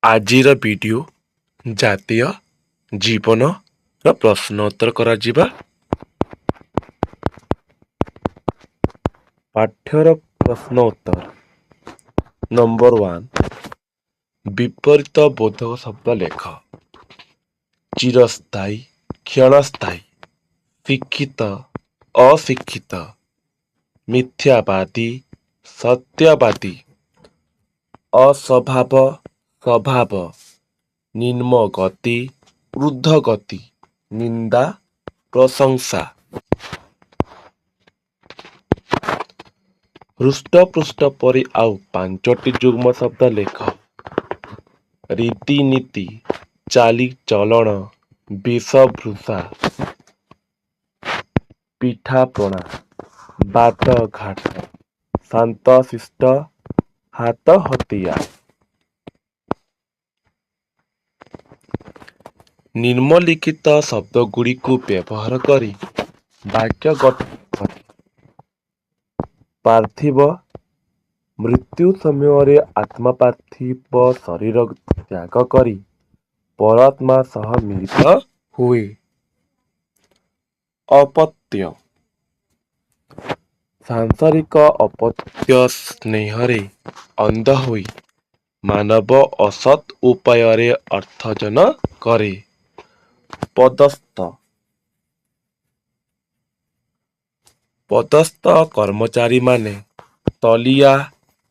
ଆଜିର ଭିଡ଼ିଓ ଜାତୀୟ ଜୀବନର ପ୍ରଶ୍ନ ଉତ୍ତର କରାଯିବା। ପାଠ୍ୟର ପ୍ରଶ୍ନ ଉତ୍ତର। ନମ୍ବର 1, ବିପରୀତ ବୋଧକ ଶବ୍ଦ ଲେଖ। ଚିରସ୍ଥାୟୀ, କ୍ଷଣସ୍ଥାୟୀ, ଶିକ୍ଷିତ, ଅଶିକ୍ଷିତ, ମିଥ୍ୟାବାଦୀ, ସତ୍ୟବାଦୀ, ଅସ୍ୱଭାବ, ସ୍ୱଭାବ, ନିମ୍ନଗତି, ଊର୍ଦ୍ଧ୍ୱଗତି, ନିନ୍ଦା, ପ୍ରଶଂସା। ହୃଷ୍ଟପୃଷ୍ଟ ପରି ଆଉ 5ଟି ଯୁଗ୍ମ ଶବ୍ଦ ଲେଖ। ରୀତିନୀତି, ଚାଲିଚଳନ, ବେଶଭୂଷା, ପିଠାପଣା, ବାଟଘାଟ, ଶାନ୍ତଶିଷ୍ଟ, ହାତ ହତିଆର। ନିମ୍ନଲିଖିତ ଶବ୍ଦଗୁଡ଼ିକୁ ବ୍ୟବହାର କରି ବାକ୍ୟ ଗଠନ କର। ପାର୍ଥିବ, ମୃତ୍ୟୁ ସମୟରେ ଆତ୍ମା ପାର୍ଥିବ ଶରୀର ତ୍ୟାଗ କରି ପରମାତ୍ମା ସହ ମିଳିତ ହୁଏ। ଅପତ୍ୟ, ସାଂସାରିକ ଅପତ୍ୟ ସ୍ନେହରେ ଅନ୍ଧ ହୋଇ ମାନବ ଅସତ୍ ଉପାୟରେ ଅର୍ଥାର୍ଜନ କରେ। ପଦସ୍ଥ, ପଦସ୍ଥ କର୍ମଚାରୀମାନେ ତଳିଆ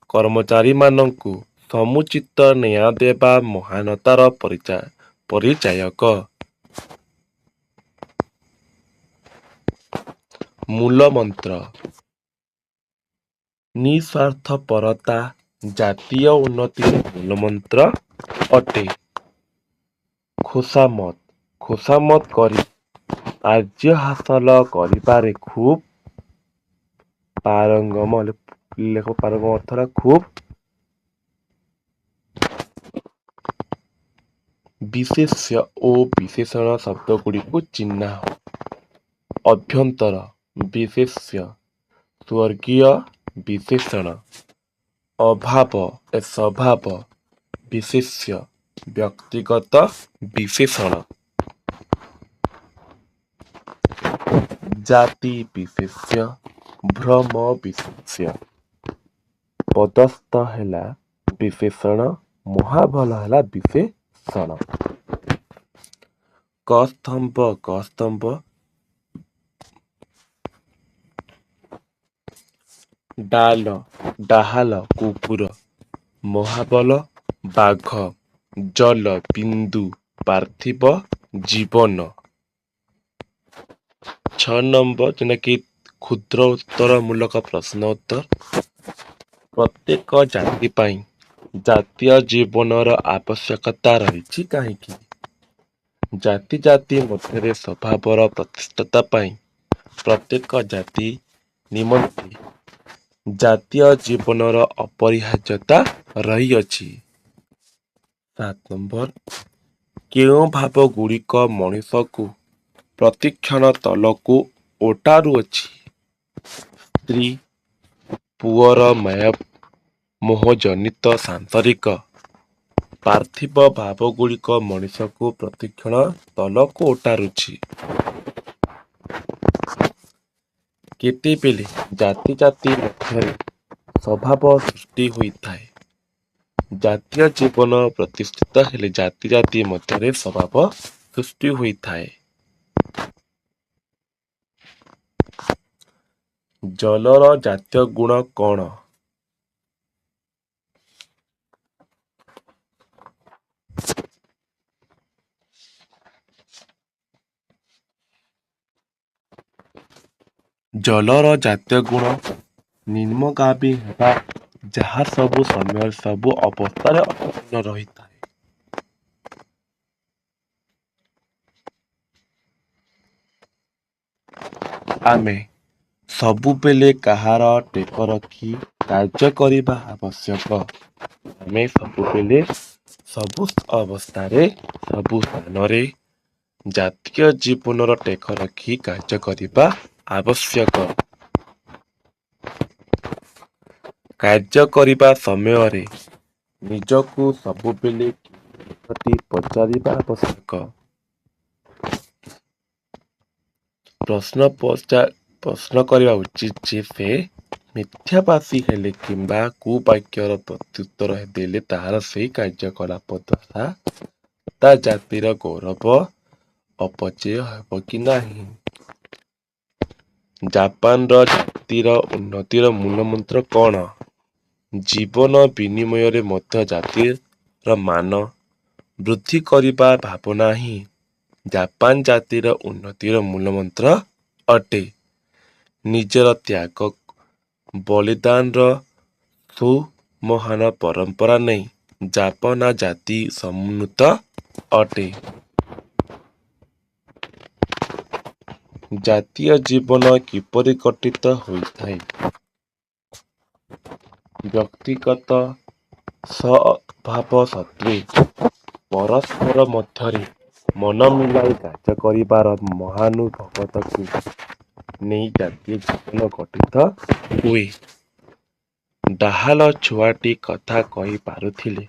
କର୍ମଚାରୀମାନଙ୍କୁ ସମୁଚିତ ନ୍ୟାୟ ଦେବା ମହାନତାର ପରିଚାୟକ। ମୂଳମନ୍ତ୍ର, ନିଃସ୍ୱାର୍ଥପରତା ଜାତୀୟ ଉନ୍ନତିର ମୂଳମନ୍ତ୍ର ଅଟେ। ଖୋସାମତ୍, ଖୋସାମତ୍ କରି କାର୍ଯ୍ୟ ହାସଲ କରିବାରେ ଖୁବ୍ ପାରଙ୍ଗମ। ପାରଙ୍ଗମ ଅର୍ଥ ଖୁବ୍ ବିଶେଷ୍ୟ ଓ ବିଶେଷଣ ଶବ୍ଦଗୁଡ଼ିକୁ ଚିହ୍ନାଅ। ଅଭ୍ୟନ୍ତର, ବିଶେଷ୍ୟ, ସ୍ୱର୍ଗୀୟ, ବିଶେଷଣ। ଅଭାବ, ସ୍ୱଭାବ, ବିଶେଷ୍ୟ, ବ୍ୟକ୍ତିଗତ, ବିଶେଷଣ। ଜାତି, ବିଶେଷ୍ୟ, ଭ୍ରମ, ବିଶେଷ୍ୟ। ପଦସ୍ଥ ହେଲା ବିଶେଷଣ, ମହାବଳ ହେଲା ବିଶେଷଣ। କସ୍ତମ୍ଭ, କସ୍ତମ୍ଭ, ଡାଲ, ଡାହାଲ, କୁକୁର। ମହାବଳ, ବାଘ। ଜଲ, ବିନ୍ଦୁ, ପାର୍ଥିବ, ଜୀବନ। 6 ନମ୍ବର ଯେନାକି କ୍ଷୁଦ୍ର ଉତ୍ତରମୂଳକ ପ୍ରଶ୍ନ ଉତ୍ତର। ପ୍ରତ୍ୟେକ ଜାତି ପାଇଁ ଜାତୀୟ ଜୀବନର ଆବଶ୍ୟକତା ରହିଛି କାହିଁକି? ଜାତି ଜାତି ମଧ୍ୟରେ ସ୍ୱଭାବର ପ୍ରତିଷ୍ଠା ପାଇଁ ପ୍ରତ୍ୟେକ ଜାତି ନିମନ୍ତେ ଜାତୀୟ ଜୀବନର ଅପରିହାର୍ଯ୍ୟତା ରହିଅଛି। 7 ନମ୍ବର, କେଉଁ ଭାବଗୁଡ଼ିକ ମଣିଷକୁ ପ୍ରତିକ୍ଷଣ ତଳକୁ ଓଟାରୁଅଛି? ସ୍ତ୍ରୀ, ପୁଅର ମୋହଜନିତ ସାଂସାରିକ ପାର୍ଥିବ ଭାବଗୁଡ଼ିକ ମଣିଷକୁ ପ୍ରତିକ୍ଷଣ ତଳକୁ ଓଟାରୁଛି। କେତେବେଳେ ଜାତି ଜାତି ମଧ୍ୟରେ ସ୍ୱଭାବ ସୃଷ୍ଟି ହୋଇଥାଏ। ଜାତୀୟ ଜୀବନ ପ୍ରତିଷ୍ଠିତ ହେଲେ ଜାତି ଜାତି ମଧ୍ୟରେ ସ୍ୱଭାବ ସୃଷ୍ଟି ହୋଇଥାଏ। ଜଳର ଜାତୀୟ ଗୁଣ କ'ଣ? ଜଳର ଜାତୀୟ ଗୁଣ ନିମ୍ନଗାମୀ ହେବା, ଯାହା ସବୁ ସମୟରେ ସବୁ ଅବସ୍ଥାରେ ଅକ୍ଷୁଣ୍ଣ ରହିଥାଏ। ଆମେ ସବୁବେଳେ କାହାର ଟେକ ରଖି କାର୍ଯ୍ୟ କରିବା ଆବଶ୍ୟକ। ଆମେ ସବୁବେଳେ ସବୁ ଅବସ୍ଥାରେ ସବୁ ସ୍ଥାନରେ ଜାତୀୟ ଜୀବନର ଟେକ ରଖି କାର୍ଯ୍ୟ କରିବା ଆବଶ୍ୟକ। କାର୍ଯ୍ୟ କରିବା ସମୟରେ ନିଜକୁ ସବୁବେଳେ ପଚାରିବା ଆବଶ୍ୟକ। ପ୍ରଶ୍ନ କରିବା ଉଚିତ ଯେ ସେ ମିଥ୍ୟାବାସୀ ହେଲେ କିମ୍ବା କୁବାକ୍ୟର ପ୍ରତ୍ୟୁତ୍ତର ଦେଲେ ତାହାର ସେହି କାର୍ଯ୍ୟକଳାପ ଦ୍ୱାରା ତା ଜାତିର ଗୌରବ ଅପଚୟ ହେବ କି ନାହିଁ। ଜାପାନର ଜାତିର ଉନ୍ନତିର ମୂଳମନ୍ତ୍ର କ'ଣ? ଜୀବନ ବିନିମୟରେ ମଧ୍ୟ ଜାତିର ମାନ ବୃଦ୍ଧି କରିବା ଭାବନା ହିଁ ଜାପାନ ଜାତିର ଉନ୍ନତିର ମୂଳମନ୍ତ୍ର ଅଟେ। ନିଜର ତ୍ୟାଗ ବଳିଦାନର ସୁମହାନ ପରମ୍ପରା ନେଇ ଜାପାନ ଜାତି ସମୁନ୍ନତ ଅଟେ। ଜାତୀୟ ଜୀବନ କିପରି ଗଠିତ ହୋଇଥାଏ? ବ୍ୟକ୍ତିଗତ ସ୍ୱଭାବ ସତ୍ତ୍ୱେ ପରସ୍ପର ମଧ୍ୟରେ ମନ ମିଳାଇ କାର୍ଯ୍ୟ କରିବାର ମହାନୁଭବତାକୁ ନେଇ ଜାତୀୟ ଜୀବନ ଗଠିତ ହୁଏ। ଡାହାଲ ଛୁଆଟି କଥା କହି ପାରୁଥିଲେ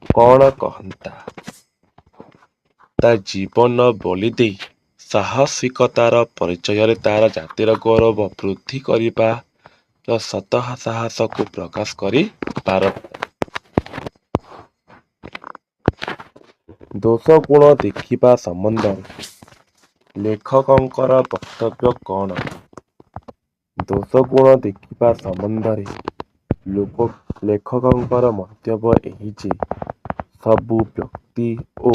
କ'ଣ କହନ୍ତା? ତା ଜୀବନ ବଳି ଦେଇ ସାହସିକତାର ପରିଚୟରେ ତାର ଜାତିର ଗୌରବ ବୃଦ୍ଧି କରିବାର ସତ ସାହସକୁ ପ୍ରକାଶ କରି ପାରନ୍ତା। ଦୋଷ ଗୁଣ ଦେଖିବା ସମ୍ବନ୍ଧରେ ଲେଖକଙ୍କର ବକ୍ତବ୍ୟ କ'ଣ? ଦୋଷ ଗୁଣ ଦେଖିବା ସମ୍ବନ୍ଧରେ ଲେଖକଙ୍କର ମନ୍ତବ୍ୟ ଏହି ଯେ ସବୁ ବ୍ୟକ୍ତି ଓ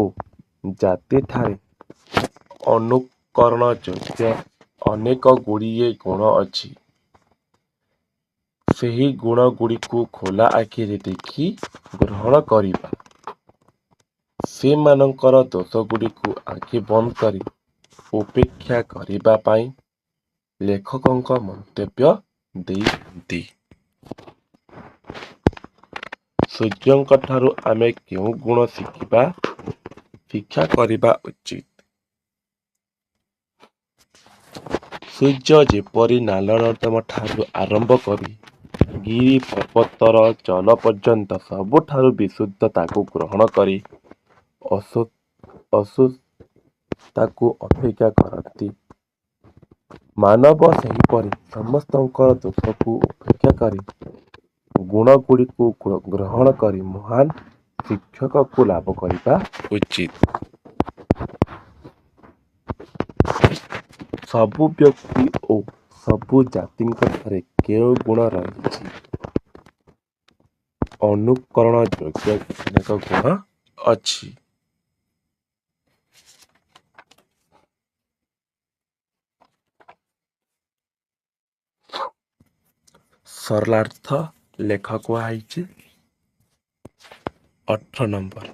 ଜାତିଠାରେ ଅନୁକରଣ ଯୋଗ୍ୟ ଅନେକ ଗୁଡ଼ିଏ ଗୁଣ ଅଛି। ସେହି ଗୁଣଗୁଡ଼ିକୁ ଖୋଲା ଆଖିରେ ଦେଖି ଗ୍ରହଣ କରିବା, ସେମାନଙ୍କର ଦୋଷଗୁଡ଼ିକୁ ଆଖି ବନ୍ଦ କରି ଉପେକ୍ଷା କରିବା ପାଇଁ ଲେଖକଙ୍କ ମନ୍ତବ୍ୟ ଦେଇଛନ୍ତି। ସୂର୍ଯ୍ୟଙ୍କଠାରୁ ଆମେ କେଉଁ ଗୁଣ ଶିକ୍ଷା କରିବା ଉଚିତ? ସୂର୍ଯ୍ୟ ଯେପରି ନାଳନର୍ଦ୍ଦମାଠାରୁ ଆରମ୍ଭ କରି ଗିରି ପର୍ବତର ଜଳ ପର୍ଯ୍ୟନ୍ତ ସବୁଠାରୁ ବିଶୁଦ୍ଧ ତାକୁ ଗ୍ରହଣ କରି ଅଶୁଦ୍ଧତାକୁ ଉପେକ୍ଷା କରନ୍ତି, ମାନବ ସେହିପରି ସମସ୍ତଙ୍କର ଦୋଷକୁ ଉପେକ୍ଷା କରି ଗୁଣଗୁଡ଼ିକୁ ଗ୍ରହଣ କରି ମହାନ ଶିକ୍ଷକକୁ ଲାଭ କରିବା ଉଚିତ। ସବୁ ବ୍ୟକ୍ତି ଓ ସବୁ ଜାତିଙ୍କଠାରେ କେଉଁ ଗୁଣ ରହିଛି? ଅନୁକରଣ ଯୋଗ୍ୟ ଅନେକ ଗୁଣ ଅଛି। ସରଳାର୍ଥ ଲେଖ କୁହାଯାଇଛି। 18 ନମ୍ବର।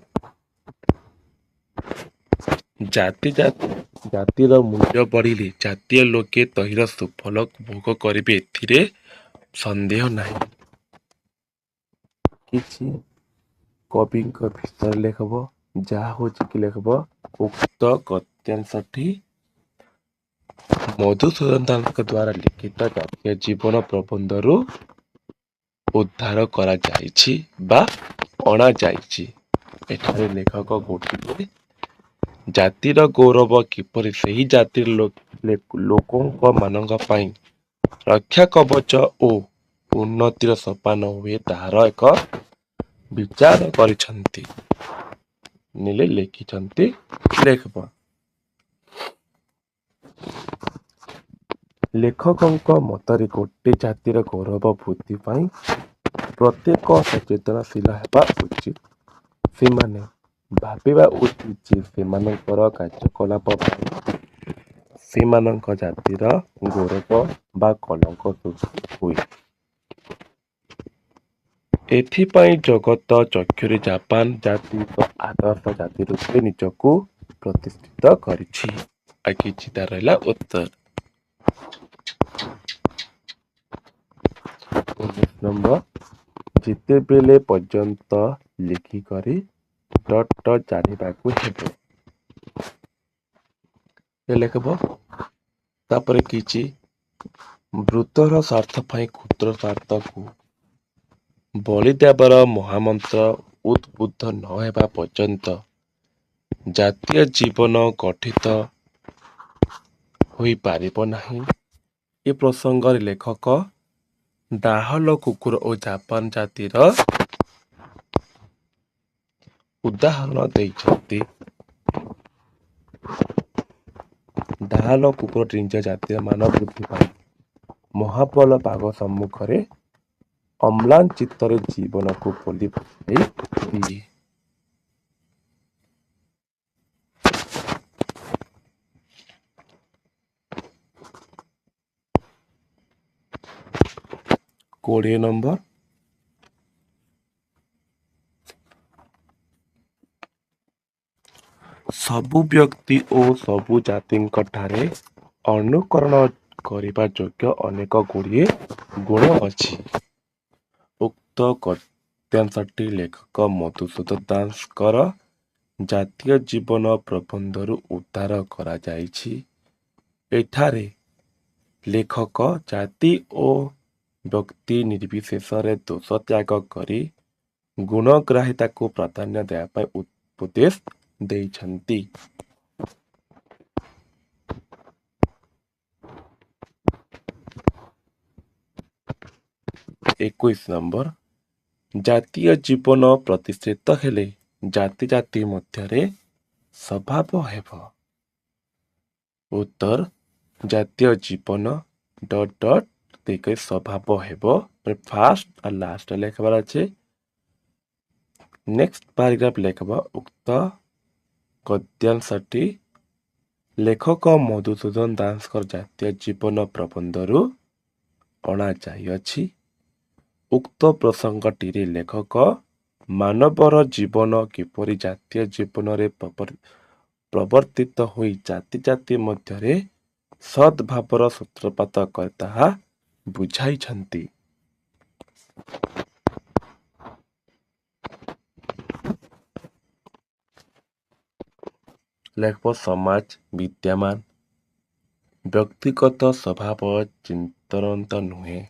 ଜାତିର ମୂଲ୍ୟ ବଢ଼ିଲେ ଜାତୀୟ ଲୋକେ ତହିଁର ସୁଫଳ ଭୋଗ କରିବେ, ଏଥିରେ ସନ୍ଦେହ ନାହିଁ। କିଛି କବିଙ୍କ ବିଷୟରେ ଲେଖବ, ଯାହା ହେଉଛି କି ଲେଖବ ଉକ୍ତ ଗଦ୍ୟାଂଶଟି ମଧୁସୂଦନ ଦାସଙ୍କ ଦ୍ୱାରା ଲିଖିତ ଜାତୀୟ ଜୀବନ ପ୍ରବନ୍ଧରୁ ଉଦ୍ଧାର କରାଯାଇଛି ବା ଅଣାଯାଇଛି। ଏଠାରେ ଲେଖକ ଗୋଟିଏ ଜାତିର ଗୌରବ କିପରି ସେହି ଜାତିର ଲୋକଙ୍କ ମାନଙ୍କ ପାଇଁ ରକ୍ଷା କବଚ ଓ ଉନ୍ନତିର ସୋପାନ ହୁଏ ତାହାର ଏକ ବିଚାର କରିଛନ୍ତି। ଲେଖିଛନ୍ତି ଲେଖବ। ଲେଖକଙ୍କ ମତରେ ଗୋଟିଏ ଜାତିର ଗୌରବ ବୃଦ୍ଧି ପାଇଁ ପ୍ରତ୍ୟେକ ସଚେତନଶୀଳ ହେବା ଉଚିତ। ସେମାନେ ଭାବିବା ଉଚିତ ଯେ ସେମାନଙ୍କର କାର୍ଯ୍ୟକଳାପ ପାଇଁ ସେମାନଙ୍କ ଜାତିର ଗୌରବ ବା କଳଙ୍କ ସୃଷ୍ଟି ହୁଏ। ଏଥିପାଇଁ ଜଗତ ଚକ୍ଷୁରେ ଜାପାନ ଜାତି ଏକ ଆଦର୍ଶ ଜାତି ରୂପେ ନିଜକୁ ପ୍ରତିଷ୍ଠିତ କରିଛି। ଆଉ କିଛିଟା ରହିଲା ଉତ୍ତର। 19 ନମ୍ବର। ଯେତେବେଳେ ପର୍ଯ୍ୟନ୍ତ ଲେଖିକରି ଜାଣିବାକୁ ହେବ। ଲେଖବ। ତାପରେ କିଛି ବୃତ୍ତର ସ୍ୱାର୍ଥ ପାଇଁ କ୍ଷୁଦ୍ର ସ୍ୱାର୍ଥକୁ ବଳି ଦେବାର ମହାମନ୍ତ୍ର ଉଦ୍ବୁଦ୍ଧ ନ ହେବା ପର୍ଯ୍ୟନ୍ତ ଜାତୀୟ ଜୀବନ ଗଠିତ ହୋଇପାରିବ ନାହିଁ। ଏ ପ୍ରସଙ୍ଗରେ ଲେଖକ ଡାହଲ କୁକୁର ଓ ଜାପାନ ଜାତିର ଉଦାହରଣ ଦେଇଛନ୍ତି। ଡାହଲ କୁକୁରଟି ନିଜ ଜାତୀୟ ମାନ ବୃଦ୍ଧି ପାଇଁ ମହାବଳ ପାଗ ସମ୍ମୁଖରେ ଅମ୍ଳାନ ଚିତ୍ତରେ ଜୀବନକୁ ପୋଲି ପକାଇ ଦିଏ। କୋଡ଼ିଏ ନମ୍ବର ସବୁ ବ୍ୟକ୍ତି ଓ ସବୁ ଜାତିଙ୍କ ଠାରେ ଅନୁକରଣ କରିବା ଯୋଗ୍ୟ ଅନେକ ଗୁଡ଼ିଏ ଗୁଣ ଅଛି। ଉକ୍ତ ଗଦ୍ୟାଂଶଟି ଲେଖକ ମଧୁସୂଦନ ଦାସଙ୍କର ଜାତୀୟ ଜୀବନ ପ୍ରବନ୍ଧରୁ ଉଦ୍ଧାର କରାଯାଇଛି। ଏଠାରେ ଲେଖକ ଜାତି ଓ ବ୍ୟକ୍ତି ନିର୍ବିଶେଷରେ ଦୋଷ ତ୍ୟାଗ କରି ଗୁଣଗ୍ରାହିତାକୁ ପ୍ରାଧାନ୍ୟ ଦେବା ପାଇଁ ଉପଦେଶ ଦେଇଛନ୍ତି। 21 ନମ୍ବର ଜାତୀୟ ଜୀବନ ପ୍ରତିଷ୍ଠିତ ହେଲେ ଜାତି ଜାତି ମଧ୍ୟରେ ସ୍ୱଭାବ ହେବ। ଉତ୍ତର ଜାତୀୟ ଜୀବନ ଡଟ୍ ଡଟ୍ ଦେଇକରି ସ୍ୱଭାବ ହେବ। ଫାର୍ଷ୍ଟ ଆଉ ଲାଷ୍ଟ ଲେଖବାର ଅଛି। ନେକ୍ସଟ ପାରାଗ୍ରାଫ ଲେଖବ ଉକ୍ତ ଗଦ୍ୟାଂଶଟି ଲେଖକ ମଧୁସୂଦନ ଦାସଙ୍କର ଜାତୀୟ ଜୀବନ ପ୍ରବନ୍ଧରୁ ଅଣାଯାଇଅଛି। ଉକ୍ତ ପ୍ରସଙ୍ଗଟିରେ ଲେଖକ ମାନବର ଜୀବନ କିପରି ଜାତୀୟ ଜୀବନରେ ପ୍ରବର୍ତ୍ତିତ ହୋଇ ଜାତି ଜାତି ମଧ୍ୟରେ ସଦ୍ଭାବର ସୂତ୍ରପାତ କରେ ତାହା ବୁଝାଇଛନ୍ତି। ଲେଖକ ସମାଜ ବିଦ୍ୟମାନ ବ୍ୟକ୍ତିଗତ ସ୍ୱଭାବ ଚିନ୍ତନନ୍ତ ନୁହେଁ।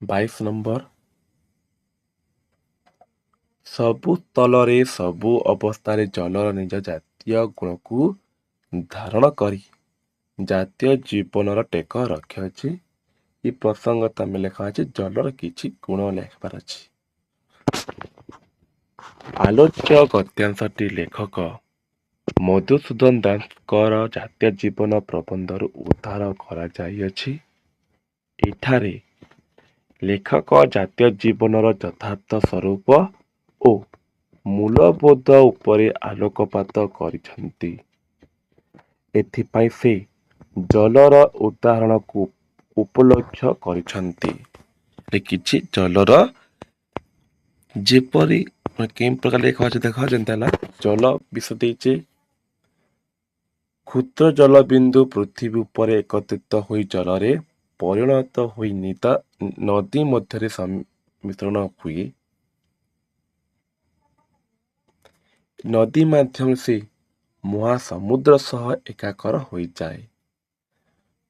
22 ନମ୍ବର ସବୁ ସ୍ଥଳରେ ସବୁ ଅବସ୍ଥାରେ ଜଳର ନିଜ ଜାତୀୟ ଗୁଣକୁ ଧାରଣ କରି ଜାତୀୟ ଜୀବନର ଟେକ ରଖିଅଛି। ଏ ପ୍ରସଙ୍ଗ ତମେ ଲେଖା ଅଛି ଜଳର କିଛି ଗୁଣ ଲେଖିବାର ଅଛି। ଆଲୋଚ୍ୟ ଗଦ୍ୟାଂଶଟି ଲେଖକ ମଧୁସୂଦନ ଦାସଙ୍କର ଜାତୀୟ ଜୀବନ ପ୍ରବନ୍ଧରୁ ଉଦ୍ଧାର କରାଯାଇଅଛି। ଏଠାରେ ଲେଖକ ଜାତୀୟ ଜୀବନର ଯଥାର୍ଥ ସ୍ୱରୂପ ଓ ମୂଲବୋଧ ଉପରେ ଆଲୋକପାତ କରିଛନ୍ତି। ଏଥିପାଇଁ ସେ ଜଳର ଉଦାହରଣକୁ ଉପଲକ୍ଷ୍ୟ କରିଛନ୍ତି। କିଛି ଜଳର ଯେପରି କେଉଁ ପ୍ରକାର ଲେଖା ଅଛି ଦେଖ ଯେମିତି ହେଲା ଜଳ ବିଷ ଦେଇଛେ କ୍ଷୁଦ୍ର ଜଳବିନ୍ଦୁ ପୃଥିବୀ ଉପରେ ଏକତ୍ରିତ ହୋଇ ଜଳରେ ପରିଣତ ହୋଇ ନଦୀ ମଧ୍ୟରେ ମିଶ୍ରଣ ହୁଏ। ନଦୀ ମାଧ୍ୟମରେ ସେ ମହାସମୁଦ୍ର ସହ ଏକାକାର ହୋଇଯାଏ।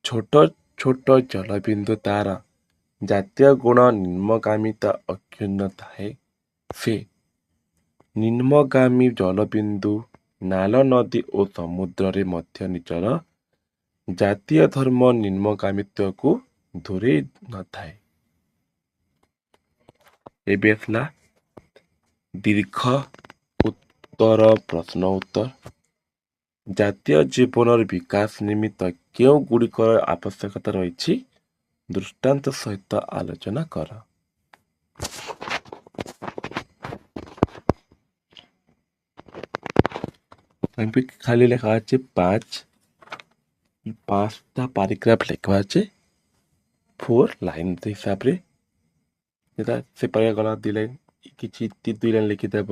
ଛୋଟ ଛୋଟ ଜଳବିନ୍ଦୁ ତାର ଜାତୀୟ ଗୁଣ ନିମ୍ନଗାମିତା ଅକ୍ଷୁଣ୍ଣ ଥାଏ। ସେ ନିମ୍ନଗାମୀ ଜଳବିନ୍ଦୁ ନାଳ ନଦୀ ଓ ସମୁଦ୍ରରେ ମଧ୍ୟ ନିଜର ଜାତୀୟ ଧର୍ମ ନିମ୍ନଗାମିତ୍ୱକୁ ଦୂରେଇ ନଥାଏ। ଏବେ ଆସିଲା ଦୀର୍ଘ ଉତ୍ତର ପ୍ରଶ୍ନ ଉତ୍ତର। ଜାତୀୟ ଜୀବନର ବିକାଶ ନିମିତ୍ତ କେଉଁ ଗୁଡ଼ିକର ଆବଶ୍ୟକତା ରହିଛି ଦୃଷ୍ଟାନ୍ତ ସହିତ ଆଲୋଚନା କର। ଖାଲି ଲେଖା ଅଛି ପାଞ୍ଚଟା ପାରାଗ୍ରାଫ ଲେଖା ଅଛି 4 ଲାଇନ୍ ହିସାବରେ ସେ ଗଲା 2 ଲାଇନ୍ କିଛି 2 ଲାଇନ୍ ଲେଖିଦେବ।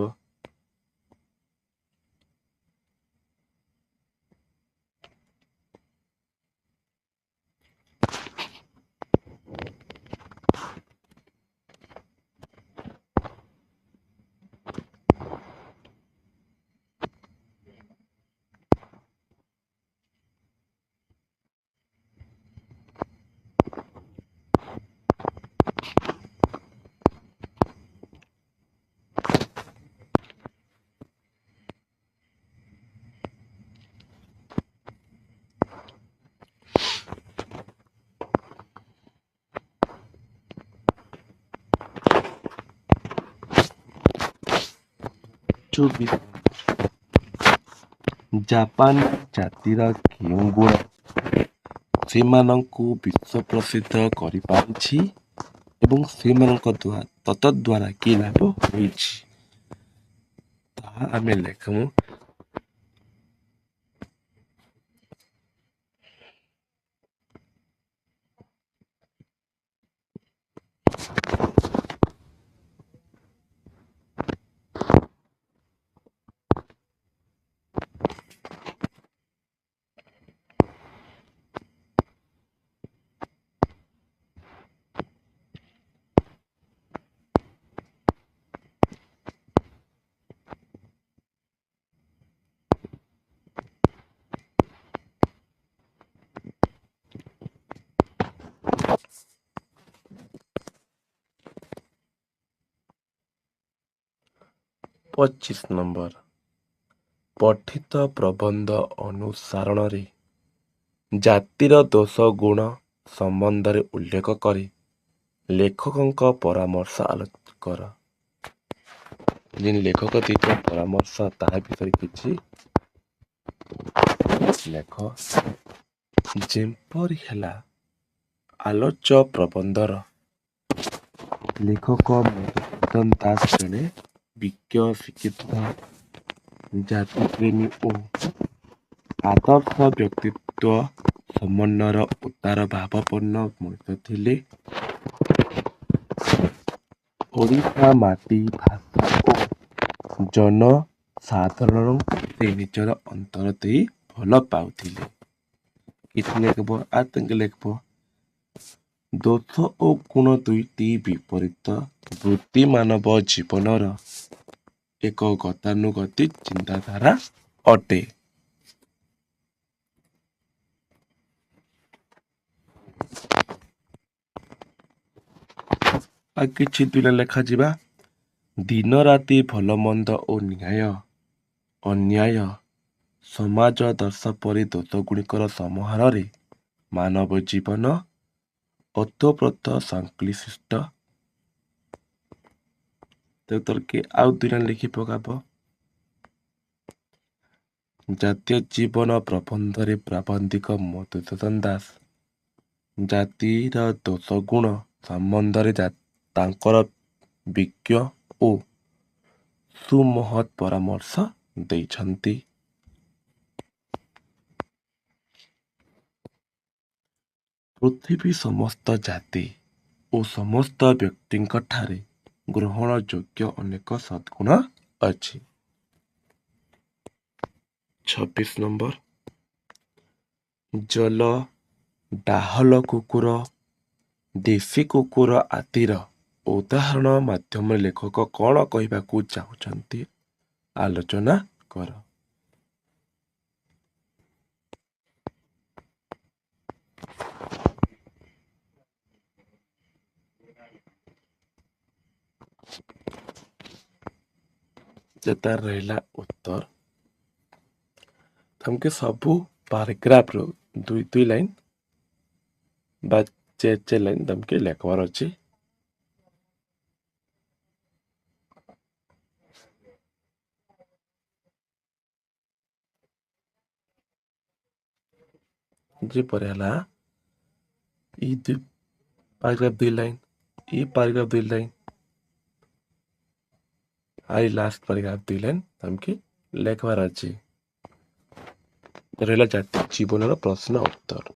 24 ଜାପାନ ଜାତିର କେଉଁ ଗୁଣ ସେମାନଙ୍କୁ ବିଶ୍ୱ ପ୍ରସିଦ୍ଧ କରିପାରିଛି ଏବଂ ସେମାନଙ୍କ ତତଦ୍ୱାରା କି ଲାଭ ହୋଇଛି ତାହା ଆମେ ଲେଖମୁ। पच्चीस नंबर पठित प्रबंध अनुसारणरे जातिर दोष गुण संबंध उल्लेख करी लेखकों परामर्श आलोचना कर। जिन लेखक दीप परामर्श ता विषय किछि लेख जेपरि हेला आलोच्य प्रबंधर लेखक मधुसूदन दास जड़े विज्ञ शिक्षित जातिप्रेमी और आदर्श व्यक्तित्व समन्वयर उदार भावपूर्ण मनुष्य थिले। ओडिशा माटी भाषा और जनसाधारण से निजर अंतर दे भल पाउथिले। किछि लेखब आतंक लेखब दोष और गुण दुईटी विपरीत वृत्ति मानव जीवनर एक गतानुगतिक चिंताधारा अटे। किछि दुईला लेखा जिबा दिन राति भल मंद और न्याय अन्याय समाज दर्श परि दोष गुणिकर समाहार मानव जीवन अतोप्रत संक्लिष्ट के आउ दुईला लिखि पकाब जातीय जीवन प्रबंधरे प्राबंधिक मधुसूदन दास जातिर दोष गुण संबंधरे तांकर विज्ञ ओ सुमहत परामर्श देइछन्ति। पृथ्वी समस्त जाति और समस्त व्यक्ति ठारे ग्रहण योग्य अनेक सद्गुण अछि। 26 नंबर जल डाहल कुकुर देशी कुकुर आदिर उदाहरण माध्यम लेखक कौन कहवाकू चाहुछन्ति आलोचना कर। तार रहा उत्तर हमके सबू पैराग्राफ रो दुई दुई लाइन बा चे लाइन तमके लेखबार अच्छे। जी पर हला ई दुई पैराग्राफ दुई लाइन ई पैराग्राफ दुई लाइन आई लास्ट पैराग्राफ दुई लाइन तमके लेखबार अच्छे। रहा जाति जीवन प्रश्न उत्तर।